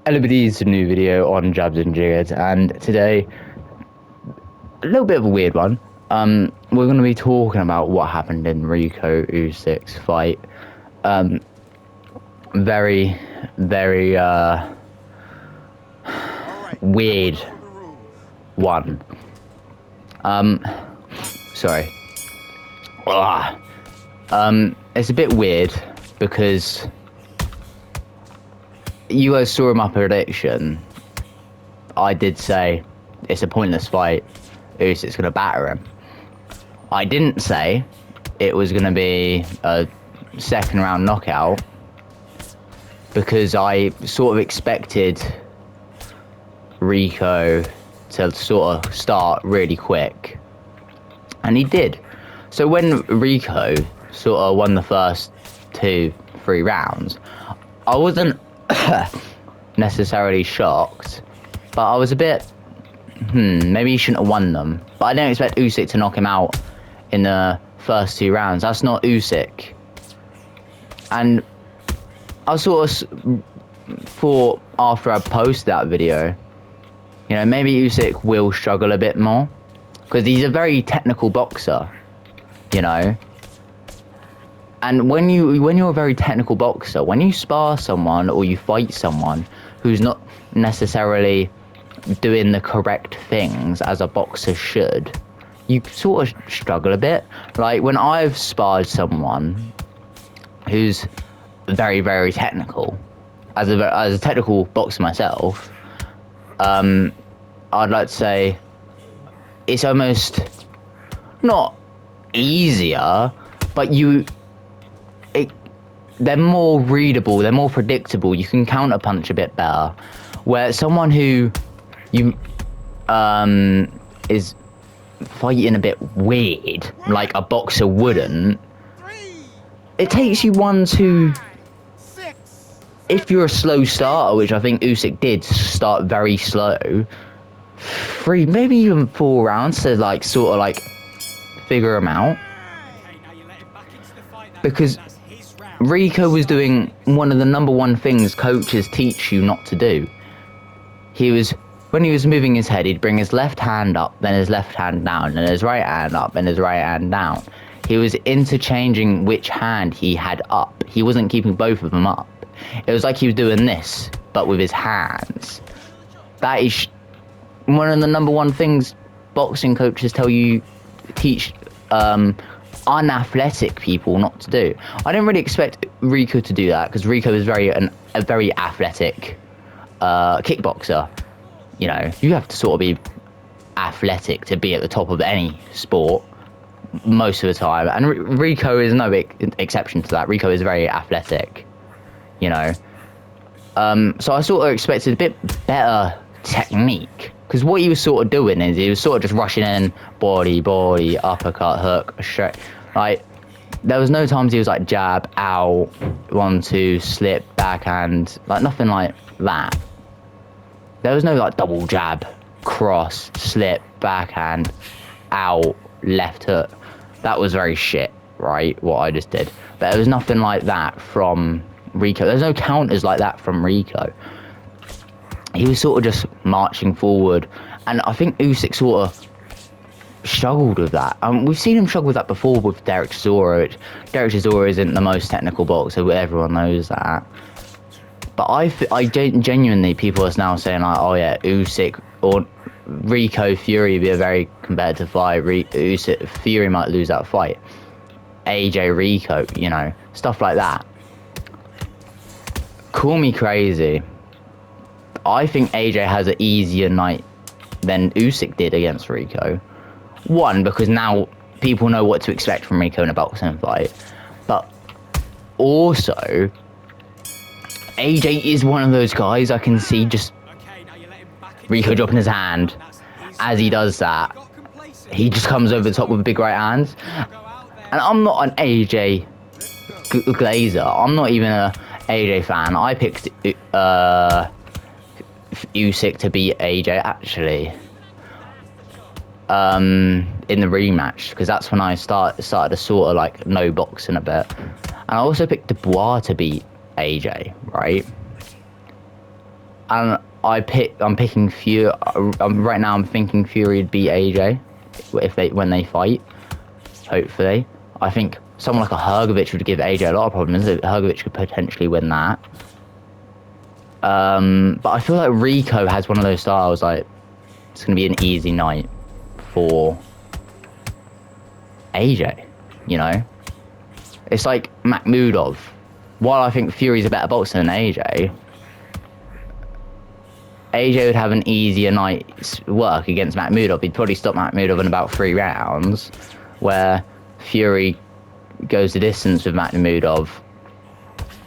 Hello, it's a new video on Jabs and Jiggers, and today, a little bit of a weird one. We're going to be talking about what happened in Rico Usyk's fight. Very, very, weird one. Sorry. It's a bit weird because you guys saw my prediction. I did say it's a pointless fight. Usyk's gonna batter him. I didn't say it was gonna be a second round knockout because I sort of expected Rico to sort of start really quick, and he did. So when Rico sort of won the first 2-3 rounds, I wasn't necessarily shocked, but I was a bit, maybe he shouldn't have won them. But I didn't expect Usyk to knock him out in the first 2 rounds. That's not Usyk. And I sort of thought after I posted that video, you know, maybe Usyk will struggle a bit more because he's a very technical boxer, you know. And when you're a very technical boxer, when you spar someone or you fight someone who's not necessarily doing the correct things as a boxer should, you sort of struggle a bit. Like when I've sparred someone who's very, very technical, as a technical boxer myself, I'd like to say it's almost not easier, but they're more readable, they're more predictable, you can counterpunch a bit better. Where someone who is fighting a bit weird, like a boxer wouldn't, it takes you 1-2, if you're a slow starter, which I think Usyk did start very slow, 3, maybe even 4 rounds to like sort of like figure him out. Because Rico was doing one of the #1 things coaches teach you not to do. When he was moving his head, he'd bring his left hand up, then his left hand down, and his right hand up, and his right hand down. He was interchanging which hand he had up. He wasn't keeping both of them up. It was like he was doing this, but with his hands. That is one of the #1 things boxing coaches teach unathletic people not to do. I didn't really expect Rico to do that because Rico is a very athletic kickboxer. You know, you have to sort of be athletic to be at the top of any sport most of the time, and Rico is no exception to that. Rico is very athletic, you know. So I sort of expected a bit better technique. Because what he was sort of doing is he was sort of just rushing in, body, uppercut, hook, straight. Like, there was no times he was like jab, out, 1-2, slip, backhand, like nothing like that. There was no like double jab, cross, slip, backhand, out, left hook. That was very shit, right, what I just did. But there was nothing like that from Rico. There's no counters like that from Rico. He was sort of just marching forward, and I think Usyk sort of struggled with that. We've seen him struggle with that before with Derek Chisora, which Derek Chisora isn't the most technical boxer, but everyone knows that. But I genuinely, people are now saying like, oh yeah, Usyk or Rico Fury would be a very competitive fight. Usyk Fury might lose that fight. AJ Rico, you know, stuff like that. Call me crazy. I think AJ has an easier night than Usyk did against Rico. One, because now people know what to expect from Rico in a boxing fight. But also, AJ is one of those guys I can see just Rico dropping his hand. As he does that, he just comes over the top with a big right hand. And I'm not an AJ glazer. I'm not even a AJ fan. I picked Usyk to beat AJ actually in the rematch, because that's when I started to sort of like know boxing a bit. And I also picked Dubois to beat AJ, right? And I'm picking Fury. Right now, I'm thinking Fury would beat AJ when they fight. Hopefully, I think someone like a Hrgovic would give AJ a lot of problems. Hrgovic could potentially win that. But I feel like Rico has one of those styles. Like, it's gonna be an easy night for AJ. You know, it's like Makhmudov. While I think Fury's a better boxer than AJ would have an easier night's work against Makhmudov. He'd probably stop Makhmudov in about 3 rounds, where Fury goes the distance with Makhmudov,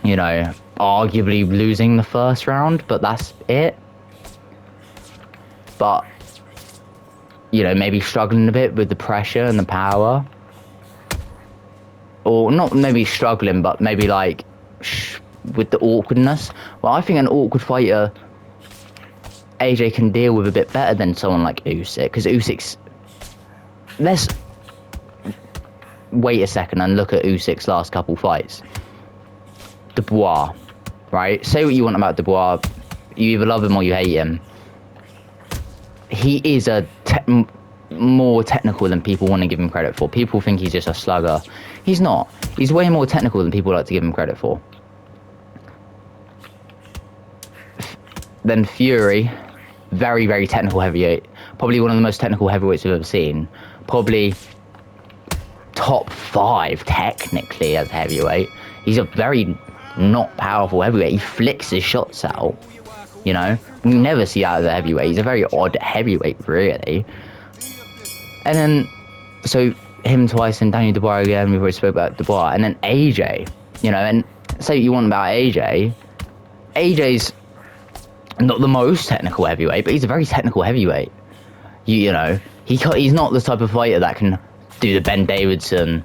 you know, arguably losing the first round, but that's it. But, you know, maybe struggling a bit with the pressure and the power. Or not maybe struggling, but maybe like with the awkwardness. Well, I think an awkward fighter AJ can deal with a bit better than someone like Usyk, because Usyk's... Let's wait a second and look at Usyk's last couple fights. Dubois, right? Say what you want about Dubois. You either love him or you hate him. He is more technical than people want to give him credit for. People think he's just a slugger. He's not. He's way more technical than people like to give him credit for. Then Fury, very, very technical heavyweight. Probably one of the most technical heavyweights we've ever seen. Probably top 5 technically as a heavyweight. He's a very not powerful heavyweight. He flicks his shots out, you know. We never see that as a heavyweight. He's a very odd heavyweight, really. And then, so him twice and Daniel Dubois again. We've already spoke about Dubois. And then AJ, you know, and say what you want about AJ. AJ's not the most technical heavyweight, but he's a very technical heavyweight. You know, he's not the type of fighter that can do the Ben Davidson,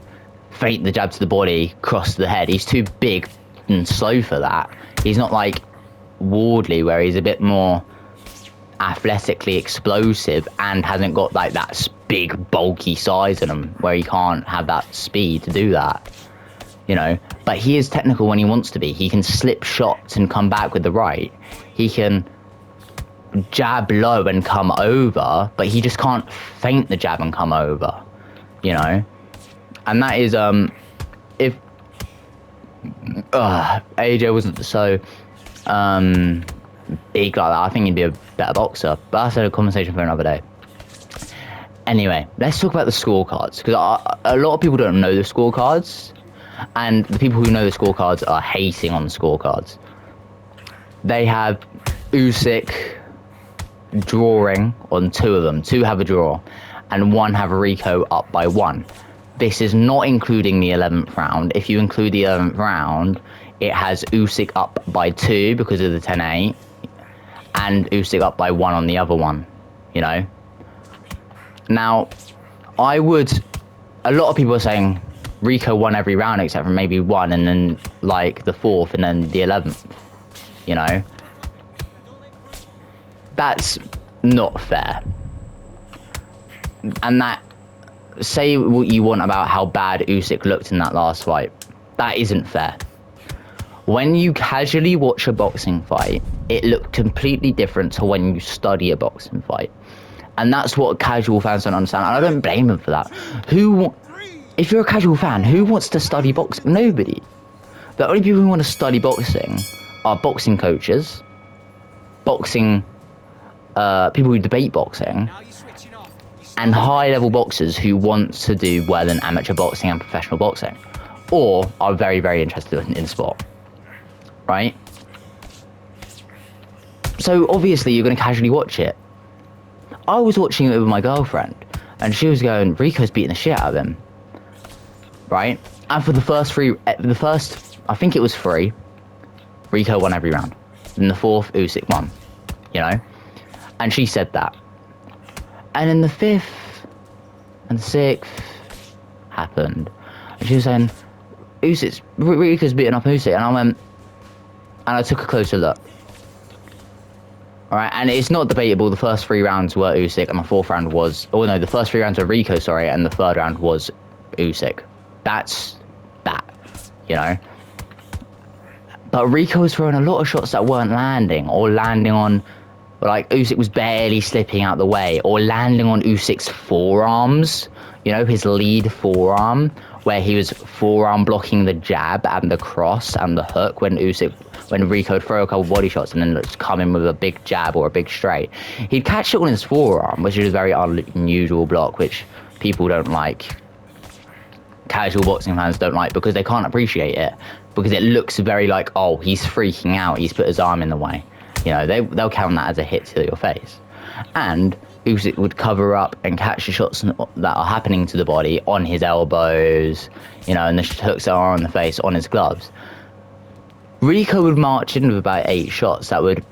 feint the jab to the body, cross to the head. He's too big and slow for that. He's not like Wardley, where he's a bit more athletically explosive and hasn't got like that big bulky size in him, where he can't have that speed to do that, you know. But he is technical when he wants to be. He can slip shots and come back with the right. He can jab low and come over, but he just can't feint the jab and come over, you know. And that is if AJ wasn't so big like that, I think he'd be a better boxer. But that's a conversation for another day. Anyway, let's talk about the scorecards, because a lot of people don't know the scorecards, and the people who know the scorecards are hating on the scorecards. They have Usyk drawing on 2 of them. 2 have a draw, and 1 have Rico up by 1. This is not including the 11th round. If you include the 11th round, it has Usyk up by 2 because of the 10-8, and Usyk up by 1 on the other one, you know. Now, a lot of people are saying Rico won every round except for maybe 1, and then like the 4th, and then the 11th, you know. That's not fair. And that, say what you want about how bad Usyk looked in that last fight, that isn't fair. When you casually watch a boxing fight, it looked completely different to when you study a boxing fight. And that's what casual fans don't understand. And I don't blame them for that. If you're a casual fan, who wants to study boxing? Nobody. The only people who want to study boxing are boxing coaches, boxing, people who debate boxing, and high-level boxers who want to do well in amateur boxing and professional boxing, or are very, very interested in sport, right? So obviously you're going to casually watch it. I was watching it with my girlfriend, and she was going, Rico's beating the shit out of him, right? And for the first, I think it was 3, Rico won every round. In the 4th, Usyk won, you know? And she said that. And in the 5th and the 6th happened. And she was saying, Rico's beating up Usyk. And I went, and I took a closer look. Alright, and it's not debatable. The first 3 rounds were Usyk, and the 4th round was... Oh, no, the first 3 rounds were Rico, sorry, and the 3rd round was Usyk. That's that, you know? But Rico was throwing a lot of shots that weren't landing, or landing on, like, Usyk was barely slipping out the way, or landing on Usyk's forearms, you know, his lead forearm, where he was forearm blocking the jab and the cross and the hook when Rico would throw a couple body shots and then just come in with a big jab or a big straight. He'd catch it on his forearm, which is a very unusual block, which people don't like. Casual boxing fans don't like because they can't appreciate it, because it looks very like, oh, he's freaking out, he's put his arm in the way. You know, they'll count that as a hit to your face. And Usyk would cover up and catch the shots that are happening to the body on his elbows, you know, and the hooks that are on the face on his gloves. Rico would march in with about 8 shots that would,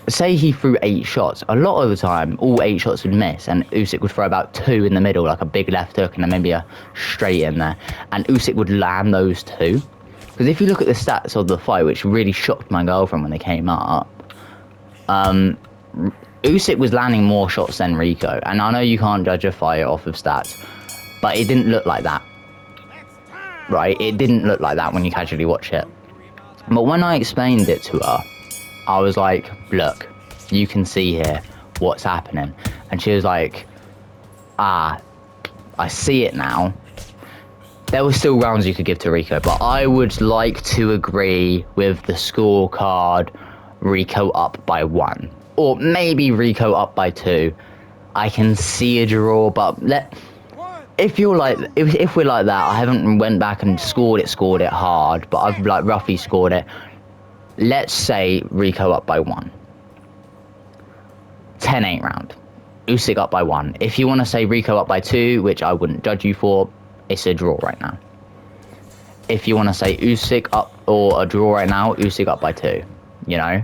say he threw 8 shots, a lot of the time all 8 shots would miss, and Usyk would throw about 2 in the middle, like a big left hook and then maybe a straight in there, and Usyk would land those 2. Because if you look at the stats of the fight, which really shocked my girlfriend when they came up, Usyk was landing more shots than Rico, and I know you can't judge a fight off of stats, but it didn't look like that, right? It didn't look like that when you casually watch it. But when I explained it to her, I was like, look, you can see here what's happening. And she was like, I see it now. There were still rounds you could give to Rico, but I would like to agree with the scorecard, Rico up by 1. Or maybe Rico up by 2. I can see a draw, but if we're like that, I haven't went back and scored it hard, but I've like roughly scored it. Let's say Rico up by 1. 10-8 round. Usyk up by 1. If you want to say Rico up by 2, which I wouldn't judge you for, it's a draw right now. If you want to say Usyk up or a draw right now, Usyk up by 2. You know?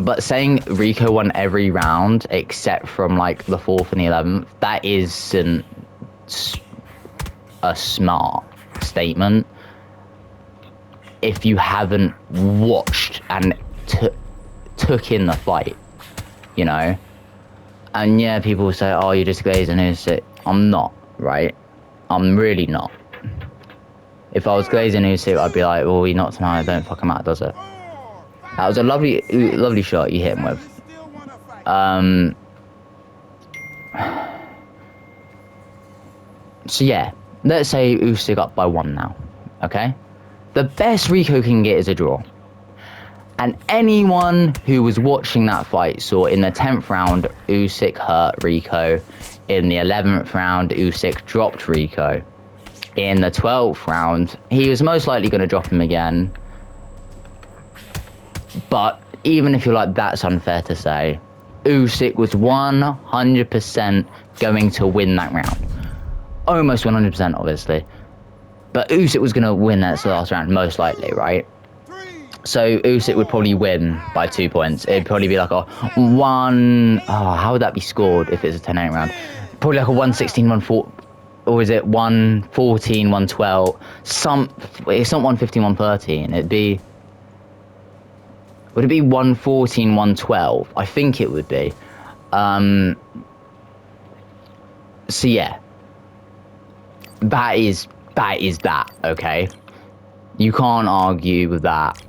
But saying Rico won every round except from like the 4th and the 11th, that isn't a smart statement. If you haven't watched and took in the fight, you know? And yeah, people will say, oh, you're just glazing Usyk. I'm not, right? I'm really not. If I was glazing Usyk, I'd be like, well, he not tonight, it don't fucking matter, does it? That was a lovely shot you hit him with. So yeah, let's say Usyk up by 1 now, okay? The best Rico can get is a draw. And anyone who was watching that fight saw in the 10th round, Usyk hurt Rico. In the 11th round, Usyk dropped Rico. In the 12th round, he was most likely going to drop him again. But even if you're like, that's unfair to say, Usyk was 100% going to win that round. Almost 100%, obviously. But Usyk was going to win that last round, most likely, right? So Usyk would probably win by 2 points. It'd probably be like a 1... Oh, how would that be scored if it's a 10-8 round? Probably like a 116, 114... Or is it 114, 112? It's not 115, 113. It'd be... Would it be 114, 112? I think it would be. So yeah. That is that, okay? You can't argue with that.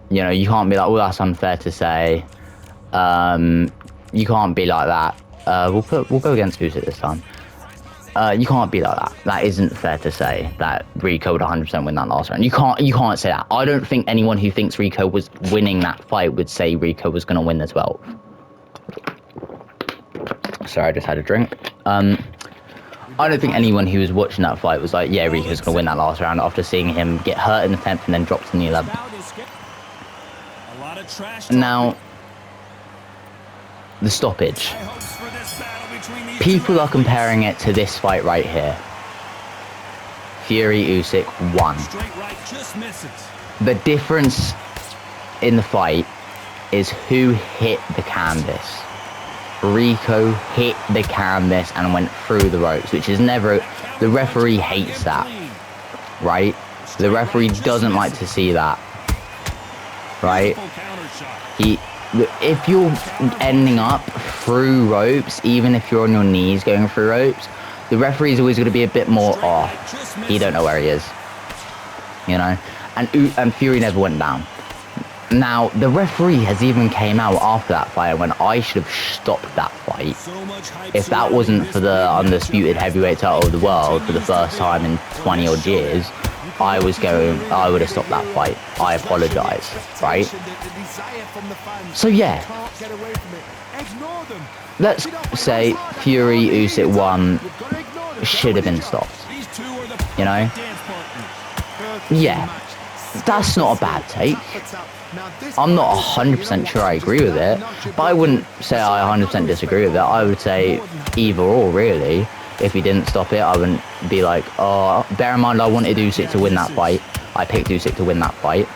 You know, you can't be like, well, that's unfair to say. You can't be like that. We'll go against Usyk this time. You can't be like that. That isn't fair to say that Rico would 100% win that last round. You can't say that. I don't think anyone who thinks Rico was winning that fight would say Rico was going to win the 12th. Sorry, I just had a drink. I don't think anyone who was watching that fight was like, yeah, Rico's going to win that last round after seeing him get hurt in the 10th and then dropped in the 11th. Now, the stoppage. People are comparing it to this fight right here. Fury Usyk won. The difference in the fight is who hit the canvas. Rico hit the canvas and went through the ropes, which is never... The referee hates that, right? The referee doesn't like to see that, right? If you're ending up through ropes, even if you're on your knees going through ropes, the referee's always going to be a bit more, oh, he don't know where he is. you know, and Fury never went down. Now, the referee has even came out after that fight when I should have stopped that fight. If that wasn't for the undisputed heavyweight title of the world for the first time in 20 odd years, I would have stopped that fight. I apologise, right? So yeah, let's say Fury Usyk 1 should have been stopped, you know? Yeah, that's not a bad take. I'm not 100% sure I agree with it, but I wouldn't say I 100% disagree with it. I would say either or, really. If he didn't stop it, I wouldn't be like, oh, bear in mind I wanted Usyk to win that fight. I picked Usyk to win that fight.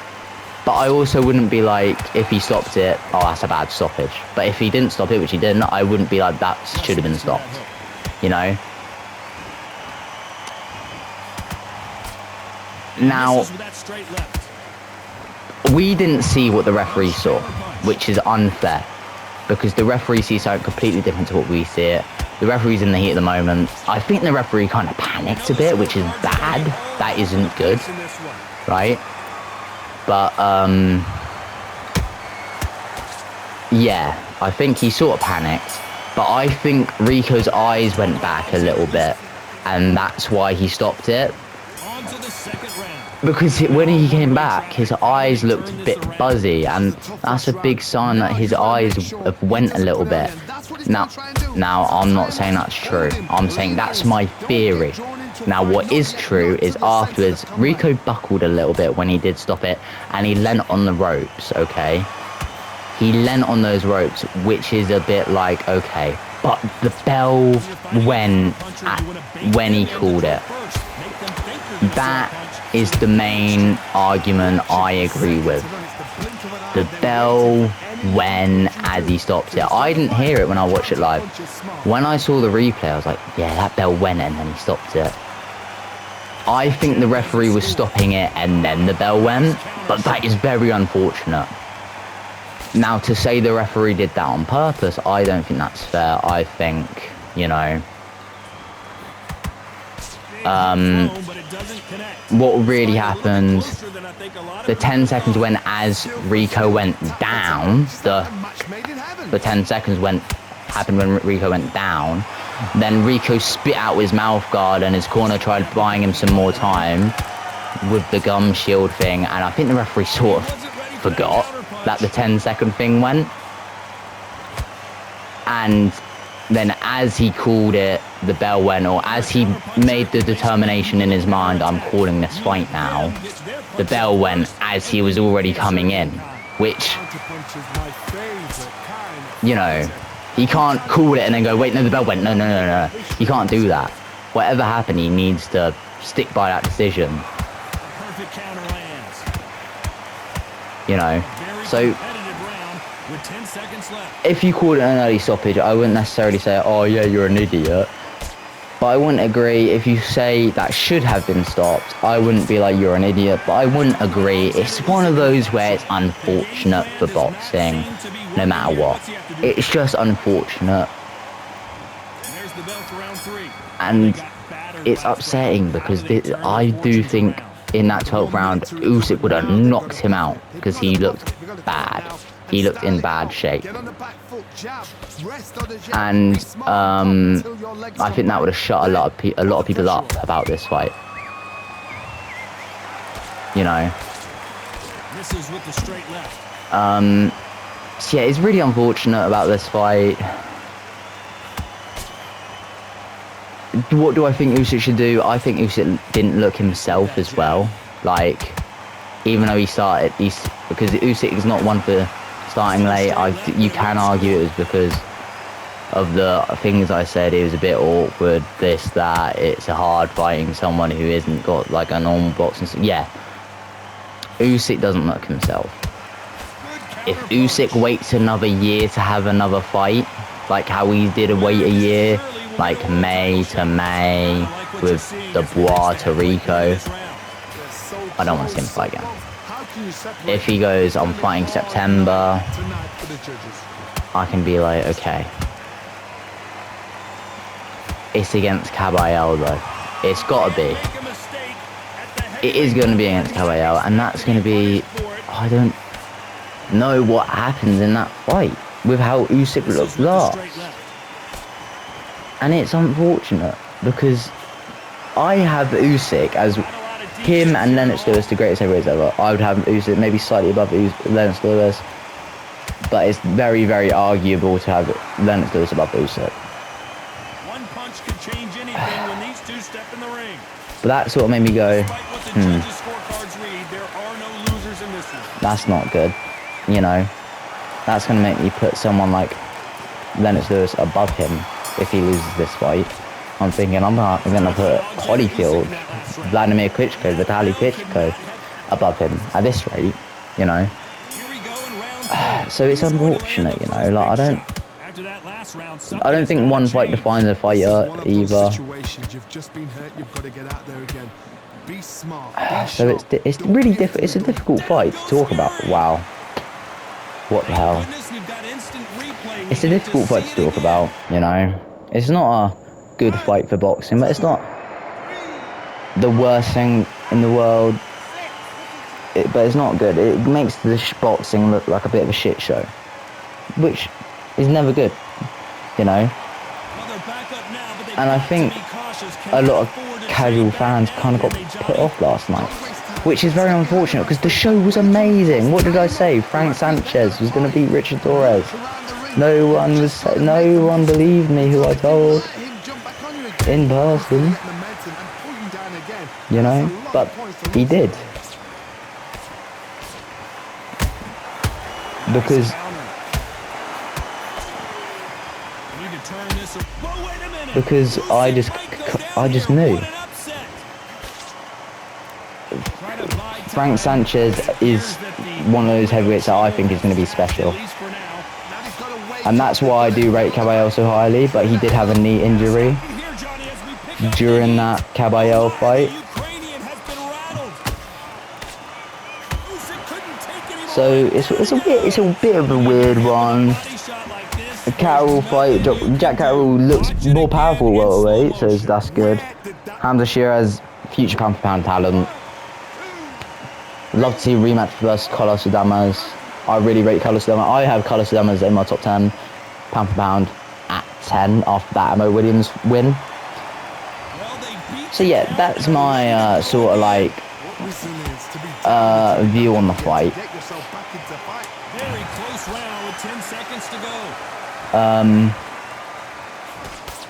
But I also wouldn't be like, if he stopped it, oh, that's a bad stoppage. But if he didn't stop it, which he didn't, I wouldn't be like, that should have been stopped. You know? Now, we didn't see what the referee saw, which is unfair, because the referee sees something completely different to what we see it. The referee's in the heat at the moment. I think the referee kind of panicked a bit, which is bad. That isn't good, right? But, yeah, I think he sort of panicked. But I think Rico's eyes went back a little bit, and that's why he stopped it. Because when he came back, his eyes looked a bit buzzy, and that's a big sign that his eyes have went a little bit. Now, I'm not saying that's true. I'm saying that's my theory. Now, what is true is afterwards, Rico buckled a little bit when he did stop it, and he leant on the ropes, okay? He leant on those ropes, which is a bit like, okay. But the bell went when he called it. That is the main argument I agree with. The bell went as he stopped it. I didn't hear it when I watched it live. When I saw the replay, I was like, yeah, that bell went and then he stopped it. I think the referee was stopping it and then the bell went, but that is very unfortunate. Now, to say the referee did that on purpose, I don't think that's fair. I think, you know, what really happened, the 10 seconds went as Rico went down, the 10 seconds happened when Rico went down, then Rico spit out his mouth guard and his corner tried buying him some more time with the gum shield thing, and I think the referee sort of forgot that the 10-second thing went, and then as he called it, the bell went, or as he made the determination in his mind, I'm calling this fight now, the bell went as he was already coming in, which, you know, he can't call it and then go, wait, no, the bell went, no. He can't do that. Whatever happened, he needs to stick by that decision. You know, so if you called it an early stoppage, I wouldn't necessarily say, oh yeah, you're an idiot. But I wouldn't agree if you say that should have been stopped. I wouldn't be like, you're an idiot, but I wouldn't agree. It's one of those where it's unfortunate for boxing, no matter what. It's just unfortunate. And it's upsetting because I do think in that 12th round, Usyk would have knocked him out because he looked bad. He looked in bad shape. And I think that would have shut a lot of people up about this fight. You know. So yeah, it's really unfortunate about this fight. What do I think Usyk should do? I think Usyk didn't look himself as well. Like, even though he started, because Usyk is not one for starting late. You can argue it was because of the things I said. It was a bit awkward, this, that. It's a hard fighting someone who isn't got like a normal boxing. Yeah, Usyk doesn't look himself. If Usyk waits another year to have another fight, like how he did wait a year, like May to May with Dubois to Rico, I don't want to see him fight again. If he goes, I'm fighting September, I can be like, okay. It's against Caballero though. It's got to be. it is going to be against Caballero, and that's going to be, I don't know what happens in that fight with how Usyk looks last. And it's unfortunate because I have Usyk as him and Lennox Lewis the greatest heavyweights ever. I would have Usyk maybe slightly above Lennox Lewis, but it's very, very arguable to have Lennox Lewis above Usyk. One punch could change anything when these two step in the ring. But that sort of made me go, that's not good, you know. That's going to make me put someone like Lennox Lewis above him if he loses this fight. I'm thinking I'm going to put Holyfield, Vladimir Klitschko, Vitaly Klitschko above him at this rate, you know. So it's unfortunate, you know. Like I don't think one fight defines a fighter either. So it's really difficult. It's a difficult fight to talk about. Wow, what the hell? It's a difficult fight to talk about, you know. It's not a good fight for boxing, but it's not the worst thing in the world. But it's not good. It makes the boxing look like a bit of a shit show, which is never good, you know. And I think a lot of casual fans kind of got put off last night, which is very unfortunate because the show was amazing. What did I say? Frank Sanchez was going to beat Richard Torres. No one believed me who I told in person, you know, but he did. Because I just knew. Frank Sanchez is one of those heavyweights that I think is going to be special. And that's why I do rate Caballero so highly, but he did have a knee injury during that Caballero fight. So it's a bit of a weird one. The Carroll fight, Jack Carroll looks more powerful welterweight, so that's good. Hamza Shiraz, future pound for pound talent. Love to see a rematch versus Carlos Adames. I really rate Carlos Adames. I have Carlos Adames in my top 10, pound for pound at 10 after that Mo Williams win. So yeah, that's my sort of like view on the fight. Very close round with 10 seconds to go.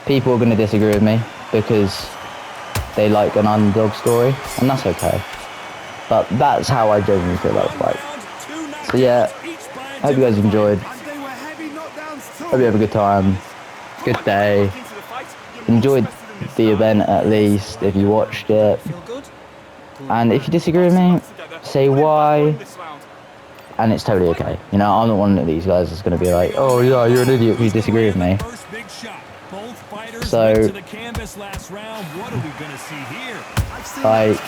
People are going to disagree with me because they like an underdog story, and that's okay. But that's how I genuinely feel about the fight. So yeah, hope you guys enjoyed. Hope you have a good time, good day. Enjoyed the event at least if you watched it. And if you disagree with me, say why. And it's totally okay. You know, I'm not one of these guys that's going to be like, oh yeah, you're an idiot if you disagree with me. So, like,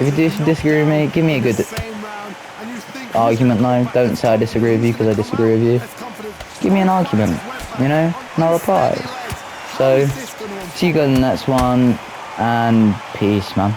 if you disagree with me, give me a good argument though. Don't say I disagree with you because I disagree with you. Give me an argument, you know, and I'll reply. So, see you guys in the next one, and peace, man.